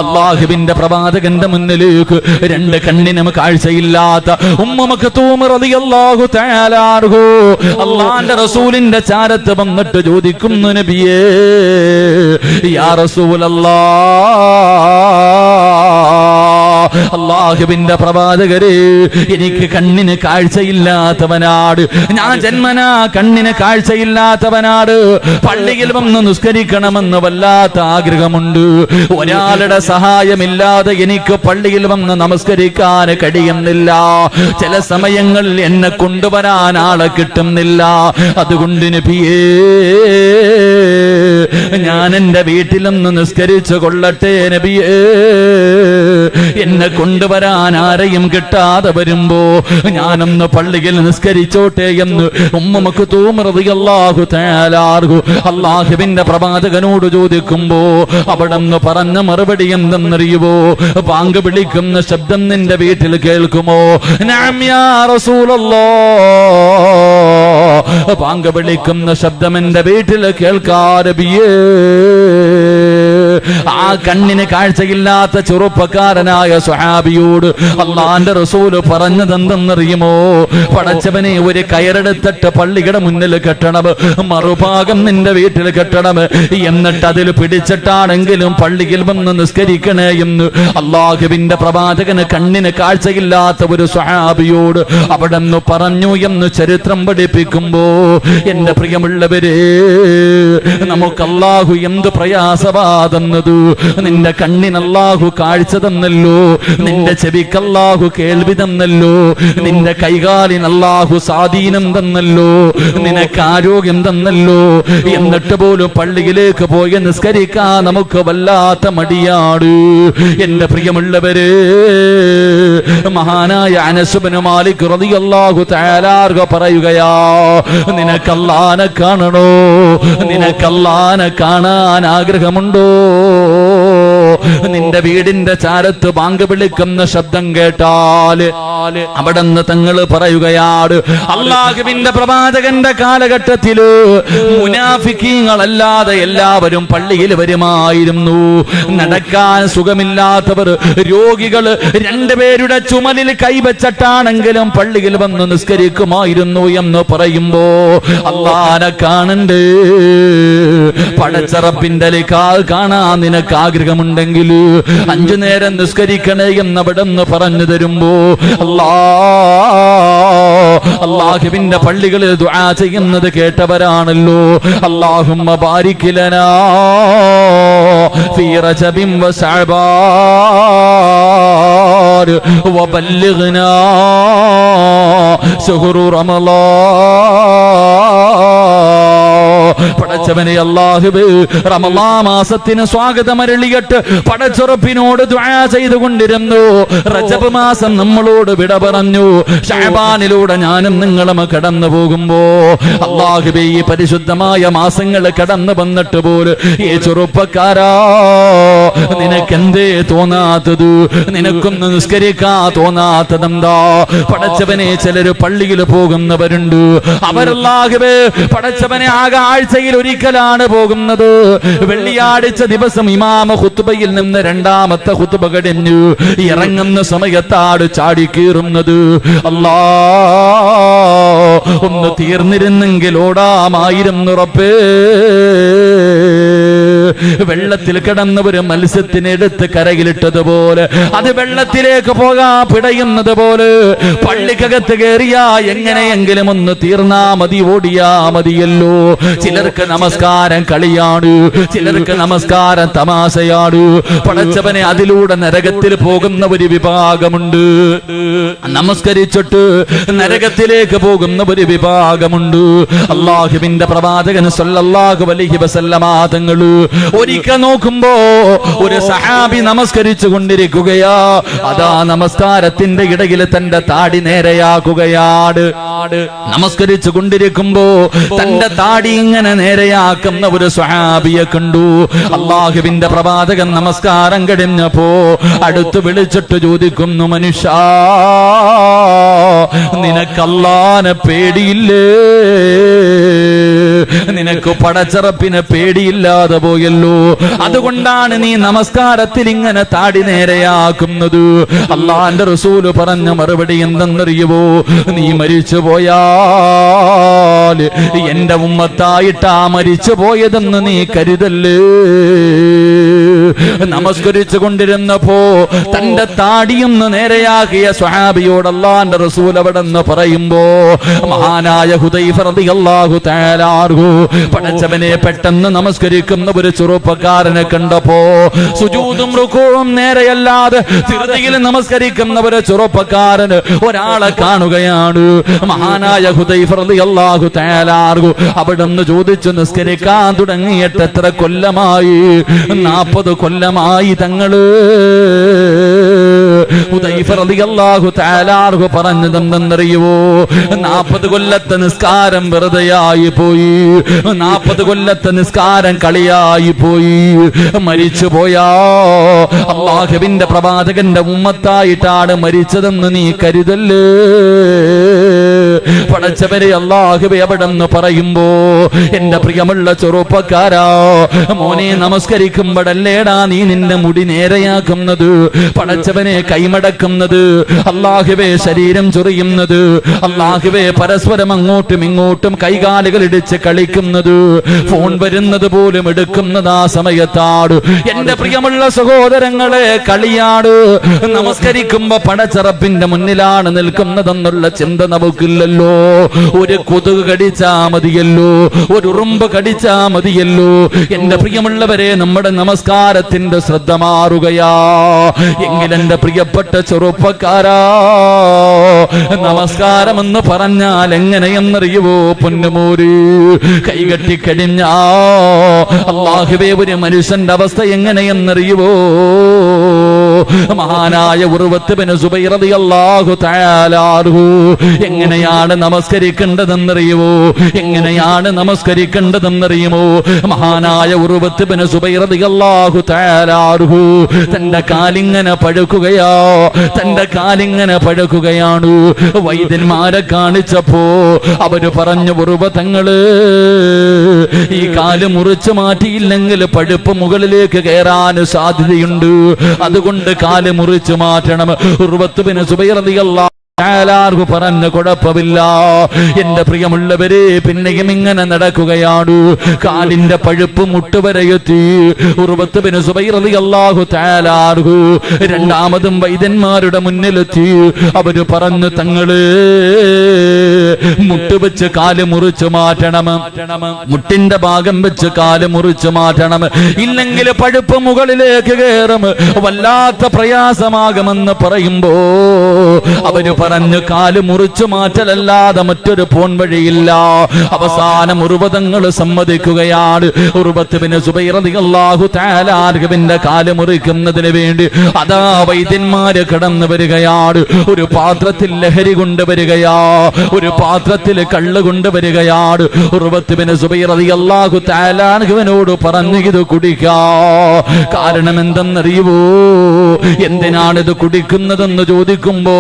അള്ളാഹുവിന്റെ പ്രവാചകന്റെ മുന്നിലേക്ക് 2 കണ്ണിനും കാഴ്ചയില്ലാത്ത ഉമ്മ മക്തൂം റളിയല്ലാഹു തആല അൻഹു അള്ളാന്റെ റസൂലിന്റെ ചാരത്ത് വന്നിട്ട് ചോദിക്കുന്നു, നബിയേ, യാ റസൂലല്ലാഹ്, അള്ളാഹുവിന്റെ പ്രവാചകരെ, എനിക്ക് കണ്ണിന് കാഴ്ചയില്ലാത്തവനാണ്, ഞാൻ ജന്മനാ കണ്ണിന് കാഴ്ചയില്ലാത്തവനാണ്. പള്ളിയിൽ വന്ന് നിസ്കരിക്കണമെന്ന് വല്ലാത്ത ആഗ്രഹമുണ്ട്. ഒരാളുടെ സഹായമില്ലാതെ എനിക്ക് പള്ളിയിൽ വന്ന് നമസ്കരിക്കാൻ കഴിയുന്നില്ല. ചില സമയങ്ങളിൽ എന്നെ കൊണ്ടുവരാൻ ആളെ കിട്ടുന്നില്ല. അതുകൊണ്ട് നബിയേ, ഞാൻ എന്റെ വീട്ടിലൊന്ന് നിസ്കരിച്ചു കൊള്ളട്ടെ നബിയേ. എന്നെ കൊണ്ടുവരാൻ ആരെയും കിട്ടാതെ വരുമ്പോ ഞാനൊന്ന് പള്ളിയിൽ നിസ്കരിച്ചോട്ടെ എന്ന് ഉമ്മ മക്തൂം റളിയല്ലാഹു തആല അൻഹു അല്ലാഹുവിന്റെ പ്രവാചകനോട് ചോദിക്കുമ്പോ അവിടെന്ന് പറഞ്ഞ മറുപടി എന്തെന്നറിയുമോ? ബാങ്ക് വിളിക്കുന്ന ശബ്ദം നിന്റെ വീട്ടിൽ കേൾക്കുമോ? നഅം യാ റസൂലല്ലാഹ്, ബാങ്ക് വിളിക്കുന്ന ശബ്ദം എന്റെ വീട്ടിൽ കേൾക്കാൻ നബിയേ. ആ കണ്ണിന് കാഴ്ചയില്ലാത്ത ചെറുപ്പക്കാരനായ സ്വഹാബിയോട് അള്ളാന്റെ റസൂല് പറഞ്ഞതെന്തെന്നറിയുമോ? പടച്ചവനെ, ഒരു കയറെടുത്തിട്ട് പള്ളിയുടെ മുന്നിൽ കെട്ടണം, മറുഭാഗം നിന്റെ വീട്ടിൽ കെട്ടണം, എന്നിട്ട് അതിൽ പിടിച്ചിട്ടാണെങ്കിലും പള്ളിയിൽ വന്ന് നിസ്കരിക്കണേ എന്ന് അള്ളാഹുവിന്റെ പ്രവാചകന് കണ്ണിന് കാഴ്ചയില്ലാത്ത ഒരു സ്വഹാബിയോട് അവിടെ നിന്ന് പറഞ്ഞു എന്ന് ചരിത്രം പഠിപ്പിക്കുമ്പോ, എന്റെ പ്രിയമുള്ളവരെ, നമുക്ക് അള്ളാഹു എന്ത് പ്രയാസവാദെന്നത്. നിന്റെ കണ്ണിന് അല്ലാഹു കാഴ്ച തന്നല്ലോ, നിന്റെ ചെവിക്ക് അല്ലാഹു കേൾവി തന്നല്ലോ, നിന്റെ കൈകാലിന് അല്ലാഹു സ്വാധീനം തന്നല്ലോ, നിനക്ക് ആരോഗ്യം തന്നല്ലോ. എന്നിട്ട് പോലും പള്ളിയിലേക്ക് പോയി നിസ്കരിക്കാൻ നമുക്ക് വല്ലാത്ത മടിയാണ്. എന്റെ പ്രിയമുള്ളവരെ, മഹാനായ അനസ് ഇബ്നു മാലിക് റളിയല്ലാഹു തആല അൻഹു പറയുകയാ, നിനക്ക് അല്ലാഹനെ കാണണോ? നിനക്ക് അല്ലാഹനെ കാണാൻ ആഗ്രഹമുണ്ടോ? നിന്റെ വീടിന്റെ ചാരത്ത് ബാങ്ക് വിളിക്കുന്ന ശബ്ദം കേട്ടാൽ അവിടെന്ന് തങ്ങള് പറയുകയാണ്, അള്ളാഹുവിന്റെ പ്രവാചകന്റെ കാലഘട്ടത്തില് മുനാഫിക്കീങ്ങളല്ലാതെ എല്ലാവരും പള്ളിയിൽ വരുമായിരുന്നു. നടക്കാൻ സുഖമില്ലാത്തവർ, രോഗികൾ രണ്ടുപേരുടെ ചുമലിൽ കൈവച്ചിട്ടാണെങ്കിലും പള്ളിയിൽ വന്ന് നിസ്കരിക്കുമായിരുന്നു എന്ന് പറയുമ്പോ അള്ളാനെ കാണണ്ടേ, പടച്ചറപ്പിന്റെ കാണാൻ നിനക്ക് ആഗ്രഹമുണ്ടെങ്കിൽ 5 നേരം നിസ്കരിക്കണേ എന്നവിടെന്ന് പറഞ്ഞു തരുമ്പോ അള്ളാഹുവിന്റെ പള്ളികളിൽ ദുആ ചെയ്യുന്നത് കേട്ടവരാണല്ലോ. അല്ലാഹുമ്മ ബാരിക് ലനാ ഫീ റജബിൻ വ ശഅബാൻ വബല്ലിഗ്നാ ശുഹ്റു റമളാൻ. പടച്ചവനെ അല്ലാഹുവേ, റമളാൻ മാസത്തിന് സ്വാഗതം അരുളിയിട്ട് പടച്ചുറപ്പിനോട് ദുആ ചെയ്തുകൊണ്ടിരുന്നു. റജബ് മാസം നമ്മളോട് വിട പറഞ്ഞു. ശഅബാനിലൂടെ ഞാനും നിങ്ങളും കടന്നു പോകുമ്പോ അല്ലാഹുവേ, ഈ പരിശുദ്ധമായ മാസങ്ങൾ കടന്നു വന്നിട്ട് പോലും ഈ ചെറുപ്പക്കാരാ നിനക്കെന്തേ തോന്നാത്തത്? നിനക്കൊന്ന് നിസ്കരിക്കാ തോന്നാത്തതെന്താ? പടച്ചവനെ, ചിലര് പള്ളിയിൽ പോകുന്നവരുണ്ട്. അവരല്ലാഹുവേ പടച്ചവനെ ആകെ ആഴ്ചയിൽ ഒരിക്കലാണ് പോകുന്നത്. വെള്ളിയാഴ്ച ദിവസം ഇമാമ ഖുത്ബയിൽ നിന്ന് രണ്ടാമത്തെ ഖുത്ബ കഴിഞ്ഞു ഇറങ്ങുന്ന സമയത്താണ് ചാടിക്കീറുന്നത്. അല്ലാ, ഒന്ന് തീർന്നിരുന്നെങ്കിൽ ഓടാമായിരുന്നു റബ്ബേ. വെള്ളത്തിൽ കിടന്നവര് മത്സ്യത്തിനെടുത്ത് കരയിലിട്ടതുപോലെ അത് വെള്ളത്തിലേക്ക് പോകാൻ പിടയുന്നത് പോലെ പള്ളിക്കകത്ത് കയറിയാ എങ്ങനെയെങ്കിലും ഒന്ന് തീർന്നാ മതി, ഓടിയാ മതിയല്ലോ. ചിലർക്ക് നമസ്കാരം കളിയാണ്, ചിലർക്ക് നമസ്കാരം തമാശയാണ്. പടച്ചവനെ, അതിലൂടെ നരകത്തിൽ പോകുന്ന ഒരു വിഭാഗമുണ്ട്. നമസ്കരിച്ചിട്ട് നരകത്തിലേക്ക് പോകുന്ന ഒരു വിഭാഗമുണ്ട്. അല്ലാഹുവിന്റെ പ്രവാചകൻ സല്ലല്ലാഹു അലൈഹി വസല്ലമ തങ്ങൾ ഒരിക്കൽ നോക്കുമ്പോ ഒരു സഹാബി നമസ്കരിച്ചു കൊണ്ടിരിക്കുകയാ. അതാ നമസ്കാരത്തിന്റെ ഇടയിൽ തന്റെ താടി നേരെയാക്കുകയാണ്. നമസ്കരിച്ചു കൊണ്ടിരിക്കുമ്പോ തന്റെ താടി ഇങ്ങനെ നേരെയാക്കുന്ന ഒരു സ്വഹാബിയെ കണ്ടു. അല്ലാഹുവിന്റെ പ്രവാചകൻ നമസ്കാരം കഴിഞ്ഞപ്പോ അടുത്ത് വിളിച്ചിട്ട് ചോദിക്കുന്നു, മനുഷ്യ, നിനക്ക് അല്ലാഹുവിനെ പേടിയില്ലേ? നിനക്ക് പടച്ചറപ്പിനെ പേടിയില്ലാതെ പോയല്ലോ, അതുകൊണ്ടാണ് നീ നമസ്കാരത്തിൽ ഇങ്ങനെ താടി നേരെയാക്കുന്നത്. അള്ളാന്റെ റസൂല് പറഞ്ഞ മറുപടി എന്തെന്നറിയുവോ? നീ മരിച്ചു പോയാൽ എന്റെ ഉമ്മത്തായിട്ടാ മരിച്ചു പോയതെന്ന് നീ കരുതല്ലേ. നമസ്കരിച്ചു കൊണ്ടിരുന്നപ്പോ തന്റെ താടിയൊന്ന് നേരെയാക്കിയ സ്വഹാബിയോട് അള്ളാന്റെ റസൂൽ അവിടെ നിന്ന് പറയുമ്പോ മഹാനായ ഹുദൈഫ റളിയല്ലാഹു തആല അൻഹു പടച്ചവനെ പെട്ടെന്ന് നമസ്കരിക്കുന്ന ഒരു ചെറുപ്പക്കാരനെ കണ്ടപ്പോ സുജൂദും റുകൂഉം നേരെയല്ലാതെ ധൃതിയിൽ നമസ്കരിക്കുന്ന ഒരു ചെറുപ്പക്കാരന് ഒരാളെ കാണുകയാണ്. മഹാനായ ഹുദൈഫ റളിയല്ലാഹു തആല അൻഹു അവിടുന്ന് ചോദിച്ചു, നിസ്കരിക്കാൻ തുടങ്ങിയിട്ട് എത്ര കൊല്ലമായി? 40 കൊല്ലമായി തങ്ങള്. ഹുദൈഫ റളിയല്ലാഹു തആല അൻഹു പറഞ്ഞതെന്തെന്നറിയുവോ? 40 കൊല്ലത്തെ നിസ്കാരം വെറുതെയായി പോയി, 40 കൊല്ലത്തെ നിസ്കാരം കളിയായി പോയി. മരിച്ചു പോയാ അല്ലാഹുവിന്റെ പ്രവാചകന്റെ ഉമ്മത്തായിട്ടാണ് മരിച്ചതെന്ന് നീ കരുതല്ലേ. പടച്ചവരെ, അല്ലാഹുവേ അവിടെന്ന് പറയുമ്പോ എന്റെ പ്രിയമുള്ള ചെറുപ്പക്കാരാ, മോനെ, നമസ്കരിക്കുമ്പോഴല്ലേടാ നീ നിന്റെ മുടി നേരെയാക്കുന്നത്, പടച്ചവനെ കൈമടക്കുന്നത്, അല്ലാഹുവേ ശരീരം ചൊറിയുന്നത്, അല്ലാഹുവേ പരസ്പരം അങ്ങോട്ടും ഇങ്ങോട്ടും കൈകാലുകൾ ഇടിച്ച് കളിക്കുന്നത്, ഫോൺ വരുന്നത് പോലും എടുക്കുന്നത് ആ സമയത്താണ്. എന്റെ പ്രിയമുള്ള സഹോദരങ്ങളെ, കളിയാട്. നമസ്കരിക്കുമ്പോ പടച്ചറപ്പിന്റെ മുന്നിലാണ് നിൽക്കുന്നതെന്നുള്ള ചിന്ത നമുക്കില്ലല്ലോ. ഒരു കൊതുക് കടിച്ചാ മതിയല്ലോ, ഒരു ഉറുമ്പ് കടിച്ചാ മതിയല്ലോ. എന്റെ പ്രിയമുള്ളവരെ, നമ്മുടെ നമസ്കാരത്തിന്റെ ശ്രദ്ധ മാറുകയാ. എങ്കിലെന്റെ പ്രിയപ്പെട്ട ചെറുപ്പക്കാരാ, നമസ്കാരം എന്ന് പറഞ്ഞാൽ എങ്ങനെയെന്നറിയുവോ പൊന്നുമോര്? കൈകെട്ടിക്കഴിഞ്ഞാ അല്ലാഹുവേ ഒരു മനുഷ്യന്റെ അവസ്ഥ എങ്ങനെയെന്നറിയുവോ? മഹാനായ ഉർവത്ത് ബിൻ സുബൈർ റളിയല്ലാഹു തആല അൻഹു എങ്ങനെയാണ് നമസ്കരിക്കേണ്ടതെന്നറിയുമോ? എങ്ങനെയാണ് നമസ്കരിക്കേണ്ടതെന്നറിയുമോ? മഹാനായ ഉർവത്ത് ബിൻ സുബൈർ റളിയല്ലാഹു തആല അൻഹു തന്റെ കാലിങ്ങനെ പഴുക്കുകയാ, തന്റെ കാലിങ്ങനെ പഴുക്കുകയാണ്. വൈദ്യന്മാരെ കാണിച്ചപ്പോ അവര് പറഞ്ഞു, ഉർവത്തങ്ങള് ഈ കാല് മുറിച്ചു മാറ്റിയില്ലെങ്കിൽ പഴുപ്പ് മുകളിലേക്ക് കയറാൻ സാധ്യതയുണ്ട്, അതുകൊണ്ട് കാല് മുറിച്ചു മാറ്റണം. ഉർവത്ത് ബിൻ സുബൈർ റളിയല്ലാഹു ആലാർഹു പറഞ്ഞു, കുഴപ്പമില്ല എന്റെ പ്രിയമുള്ളവരെ. പിന്നെയും ഇങ്ങനെ നടക്കുകയാണ്, കാലിന്റെ പഴുപ്പ് മുട്ടുവരെ എത്തി. ഉർവത്ത് ബിൻ സുബൈർ റളിയല്ലാഹു തആല അൻഹു രണ്ടാമതും വൈദ്യന്മാരുടെ മുന്നിലെത്തി. അവര് പറഞ്ഞു, തങ്ങള് മുട്ട് വെച്ച് കാല് മുറിച്ചു മാറ്റണം, മുട്ടിന്റെ ഭാഗം വെച്ച് കാല് മുറിച്ചു മാറ്റണം, ഇല്ലെങ്കിൽ പഴുപ്പ് മുകളിലേക്ക് കയറും, വല്ലാത്ത പ്രയാസമാകുമെന്ന് പറയുമ്പോ അവര് പറഞ്ഞു, കാല് മുറിച്ചു മാറ്റലല്ലാതെ മറ്റൊരു പോൺ വഴിയില്ല. അവസാനം ഉർവതങ്ങൾ സമ്മതിക്കുകയാണ്. ഉർവത്ത് ബിൻ സുബൈർ റളിയല്ലാഹു തആല അൻഹുവിന്റെ കാല് മുറിക്കുന്നതിന് വേണ്ടി അതാ വൈദ്യന്മാര് കടന്നു വരികയാണ്. ഒരു പാത്രത്തിൽ ലഹരി കൊണ്ടുവരികയാ, ഒരു പാത്രത്തിൽ കള്ള് കൊണ്ടുവരികയാണ്. ഉർവത്ത് ബിൻ സുബൈർ റളിയല്ലാഹു തആല അൻഹുവിനോട് പറഞ്ഞു, ഇത് കുടിക്കാ. കാരണം എന്തെന്നറിയുവോ? എന്തിനാണിത് കുടിക്കുന്നതെന്ന് ചോദിക്കുമ്പോ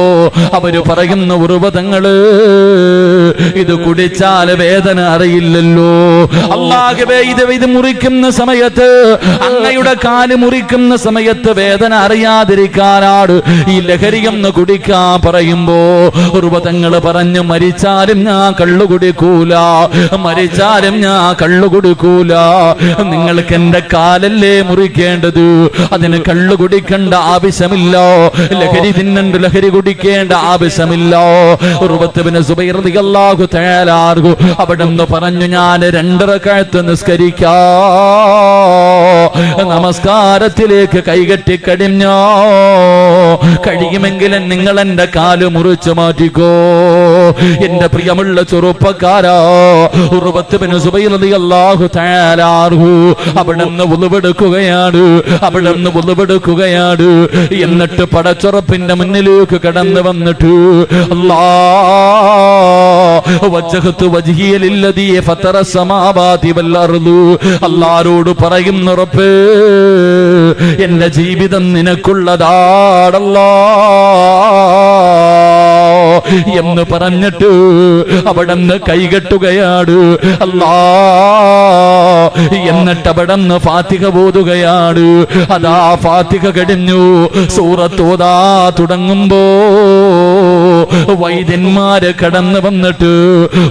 അവര് പറയുന്ന, ഉർവതങ്ങള് ഇത് കുടിച്ചാൽ വേദന അറിയില്ലല്ലോ. അല്ലാഹുവേ, ഇത് മുറിക്കുന്ന സമയത്ത്, അങ്ങയുടെ കാല് മുറിക്കുന്ന സമയത്ത് വേദന അറിയാതിരിക്കാനാണ് ഈ ലഹരിയെന്ന് കുടിക്കാൻ പറയുമ്പോ ഉർവതങ്ങള് പറഞ്ഞു, മരിച്ചാലും ഞാൻ കള്ളു കുടിക്കൂല, മരിച്ചാലും ഞാൻ കള്ളു കുടിക്കൂല. നിങ്ങൾക്ക് എന്റെ കാലല്ലേ മുറിക്കേണ്ടത്, അതിന് കള്ളു കുടിക്കേണ്ട ആവശ്യമില്ല, ലഹരി തിന്നണ്ട് ലഹരി കുടിക്കേണ്ട ആവശ്യമില്ല. ഉർവത്ത് ബിൻ സുബൈർ റളിയല്ലാഹു തആല അൻഹു അവിടെന്ന് പറഞ്ഞു, ഞാൻ 2 റക്അത്ത് നിസ്കരിക്കാ. നമസ്കാരത്തിലേക്ക് കൈകെട്ടി കഴിഞ്ഞോ, കഴിയുമെങ്കിലും നിങ്ങൾ എന്റെ കാല് മുറിച്ചു മാറ്റിക്കോ. എന്റെ പ്രിയമുള്ള ചെറുപ്പക്കാരാ, ഉർവത്ത് ബിൻ സുബൈർ റളിയല്ലാഹു തആല അൻഹു അവിടെന്ന് വുളുവെടുക്കുകയാണ്, അവിടെന്ന് വുളുവെടുക്കുകയാണ്. എന്നിട്ട് പടച്ചുറപ്പിന്റെ മുന്നിലേക്ക് കടന്നു വന്നിട്ട്, അല്ലാഹുവോട് പറയുന്ന റബ്ബേ, എന്റെ ജീവിതം നിനക്കുള്ളതാണല്ലോ എന്ന് പറഞ്ഞിട്ട് അവിടെന്ന് കൈകെട്ടുകയാണ്. അല്ലാ, എന്നിട്ട് അവിടെന്ന് ഫാത്തിഹ ഓതുകയാണ്. അതാ ഫാത്തിഹ കഴിഞ്ഞു, സൂറത്ത് ഓതാ തുടങ്ങുമ്പോ വൈദ്യന്മാര് കടന്നു വന്നിട്ട്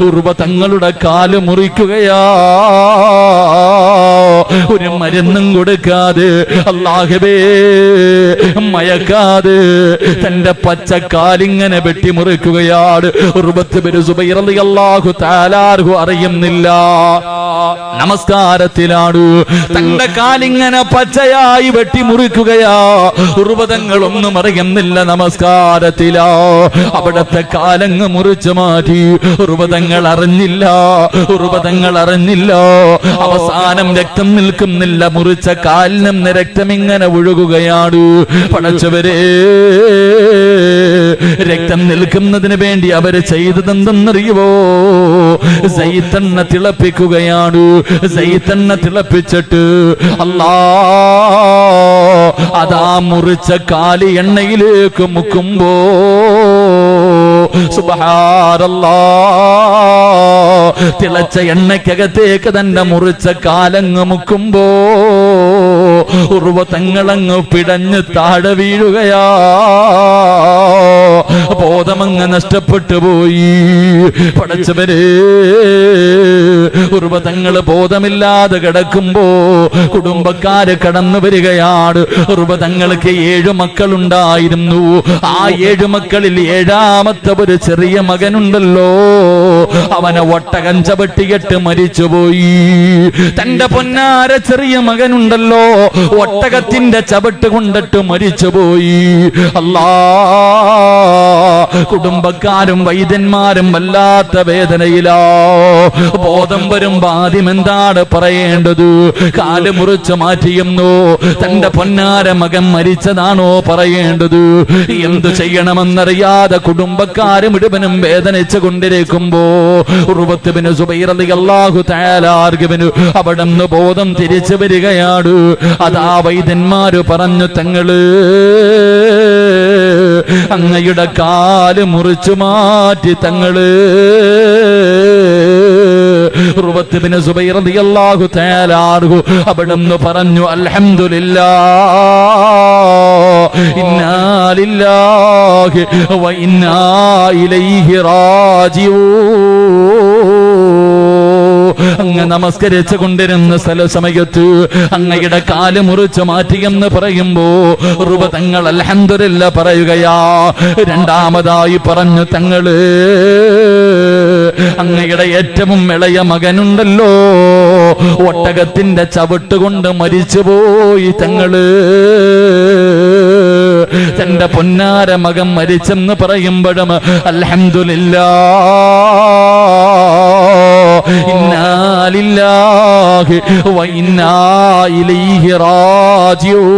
ഉർവതങ്ങളുടെ കാല് മുറിക്കുകയാ. ഒരു മരുന്നും കൊടുക്കാതെ, അല്ലാഹുവേ മയക്കാതെ തന്റെ പച്ചക്കാലിങ്ങനെ വെട്ടിമുറിക്കുകയാണ്. ഉർവത്ത് ബിൻ സുബൈർ റളിയല്ലാഹു തആല അൻഹു അറിയുന്നില്ല, നമസ്കാരത്തിലാണ്. തന്റെ കാലിങ്ങനെ പച്ചയായി വെട്ടിമുറിക്കുകയാ. ഉർവതങ്ങളൊന്നും അറിയുന്നില്ല, നമസ്കാരത്തിലാ. അവിടത്തെ കാലങ്ങ് മുറിച്ചു മാറ്റി. ഉർവതങ്ങൾ അറിഞ്ഞില്ല, ഉർവതങ്ങൾ അറിഞ്ഞില്ല. അവസാനം രക്തം നിൽക്കുന്നില്ല, മുറിച്ച കാലിനും രക്തം ഇങ്ങനെ ഒഴുകുകയാണ്. പടച്ചവരെ, രക്തം നിൽക്കുന്നതിന് വേണ്ടി അവര് ചെയ്തതെന്തെന്നറിയുവോ? സൈത്തെണ്ണ തിളപ്പിക്കുകയാണ്. സൈത്തെണ്ണ തിളപ്പിച്ചിട്ട് അല്ലാ, അതാ മുറിച്ച കാലി എണ്ണയിലേക്ക് മുക്കുമ്പോ സുബ്ഹാനല്ലാഹ്, തിളച്ച എണ്ണയ്ക്കകത്തേക്ക് തന്നെ മുറിച്ച കാലങ്ങ് മുക്കുമ്പോ ഉർവതങ്ങളങ്ങ് പിടഞ്ഞ് താഴെ വീഴുകയാ. ബോധമങ്ങ് നഷ്ടപ്പെട്ടു പോയി. പടച്ചവരെ, ഉർവതങ്ങള് ബോധമില്ലാതെ കിടക്കുമ്പോ കുടുംബക്കാര് കടന്നു വരികയാണ്. ഉർവതങ്ങൾക്ക് 7 മക്കളുണ്ടായിരുന്നു. ആ 7 മക്കളിൽ 7ാമത്തെ ഒരു ചെറിയ മകനുണ്ടല്ലോ, അവനെ ഒട്ടകം ചവിട്ടിയിട്ട് മരിച്ചുപോയി. തന്റെ പൊന്നാര ചെറിയ മകനുണ്ടല്ലോ, ഒട്ടകത്തിന്റെ ചവിട്ട് കൊണ്ടിട്ട് മരിച്ചുപോയി. അല്ലാ, കുടുംബക്കാരും വൈദ്യന്മാരും വല്ലാത്ത വേദനയിലോ. ബോധം വരും വരുമ്പോ ആദ്യം എന്താണ് പറയേണ്ടത്? കാല് മുറിച്ച് മാറ്റിയെന്നോ തന്റെ പൊന്നാര മകൻ മരിച്ചതാണോ പറയേണ്ടത്? എന്തു ചെയ്യണമെന്നറിയാതെ കുടുംബക്കാര് മുഴുവനും വേദനിച്ചു കൊണ്ടിരിക്കുമ്പോ ഉർവത്ത് ബിൻ സുബൈർ റളിയല്ലാഹു തആല അൻഹു അവിടുന്ന് ബോധം തിരിച്ചു വരികയാണ്. അതാ വൈദ്യന്മാര് പറഞ്ഞു, തങ്ങള് അങ്ങയുടെ കാല് മുറിച്ചു മാറ്റി തങ്ങള്. ഉർവത്ത് ബിൻ സുബൈർ റളിയല്ലാഹു തആല അൻഹു അവിടുന്ന് പറഞ്ഞു, അൽഹംദുലില്ലാഹ് ഇന്നാ ലില്ലാഹി വ ഇന്നാ ഇലൈഹി റാജിഊൻ. അങ്ങ് നമസ്കരിച്ചു കൊണ്ടിരുന്ന സമയത്ത് അങ്ങയുടെ കാല് മുറിച്ചു മാറ്റിയെന്ന് പറയുമ്പോ ഉർവ തങ്ങൾ അൽഹംദുലില്ലാഹ് പറയുകയാ. രണ്ടാമതായി പറഞ്ഞു, തങ്ങള് അങ്ങയുടെ ഏറ്റവും ഇളയ മകനുണ്ടല്ലോ, ഒട്ടകത്തിന്റെ ചവിട്ടുകൊണ്ട് മരിച്ചുപോയി തങ്ങള്. തന്റെ പൊന്നാര മകൻ മരിച്ചെന്ന് പറയുമ്പോഴും അൽഹംദുലില്ലാഹ് ഇന്നാ ലില്ലാഹി വ ഇന്നാ ഇലൈഹി റാജിഊൻ.